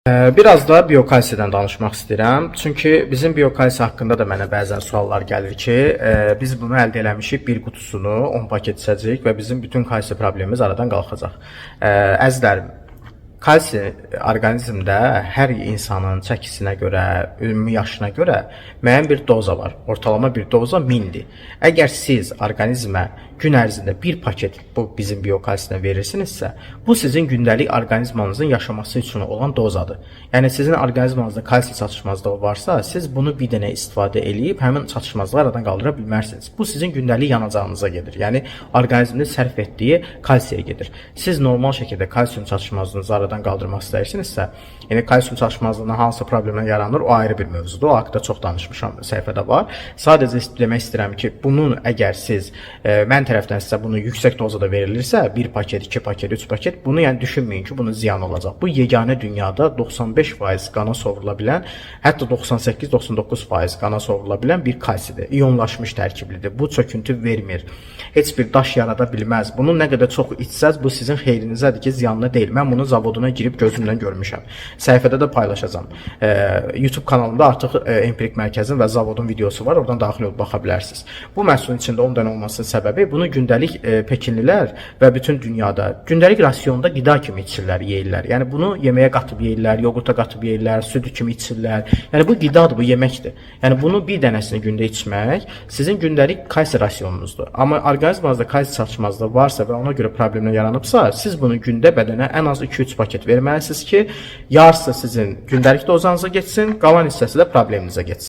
Biraz da biokalsiyadan danışmaq istəyirəm. Çünki bizim biokalsiya haqqında da mənə bəzən suallar gəlir ki, biz bunu əldə eləmişik, bir qutusunu 10 paket içəcəyik və bizim bütün kalsiya problemimiz aradan qalxacaq. Əzizlərim, kalsiya orqanizmdə hər insanın çəkisinə görə, ümumi yaşına görə müəyyən bir doza var. Ortalama bir doza 1000-dir. Əgər siz orqanizmə gün ərzində bir paket bu bizim biokalsiyadan verirsinizsə, bu sizin gündəlik orqanizmanızın yaşaması üçün olan dozadır. Yəni sizin orqanizmanızda kalsiya çatışmazlığı varsa, siz bunu bir dənə istifadə edib həmin çatışmazlığı aradan qaldıra bilmərsiniz. Bu sizin gündəlik yanacağınıza gedir. Yəni orqanizmin sərf etdiyi kalsiyaya gedir. Siz normal şəkildə kalsium çatışmazlığınızı aradan qaldırmaq istəyirsinizsə, yəni kalsium çatışmazlığından hansı problemlər yaranır, o ayrı bir mövzudur. O haqqda çox danışmışam, səhifədə var. Sadəcə demək istəyirəm ki, bunun əgər siz mən tərəfdən sizə bunu yüksək dozada verilirsə, 1 paket, 2 paket, 3 paket, bunu yəni düşünməyin ki, bunun ziyanı olacaq. Bu yeganə dünyada 95% qana sovrula bilən, hətta 98-99% qana sovrula bilən bir kalsidir. İyonlaşmış tərkiblidir. Bu çöküntü vermir. Heç bir daş yarada bilməz. Bunu nə qədər çox içsəz, bu sizin xeyrinizədir ki, ziyanlı deyil. Mən bunu zavoduna girib gözümlə görmüşəm. Səhifədə də paylaşacağam. YouTube kanalımda artıq empirik mərkəzin və zavodun videosu var. Oradan daxil olub baxa bilərsiniz. Bu məhsulun içində 10 dənə olmasının səbəbi bunu gündəlik Pekinlilər və bütün dünyada gündəlik rasionda qida kimi içirlər, yeyirlər. Yəni bunu yeməyə qatıb yeyirlər, yoğurta qatıb yeyirlər, süd kimi içirlər. Yəni bu qidadır, bu yeməkdir. Yəni bunu bir dənəsini gündə içmək sizin gündəlik kalsiya rasionunuzdur. Amma orqanizmanızda kalsiya çatışmazlığı varsa və ona görə problemlər yaranıbsa, siz bunu gündə bədənə ən az 2-3 paket verməlisiniz ki, yarısı sizin gündəlik dozanıza getsin, qalan hissəsi də probleminizə getsin.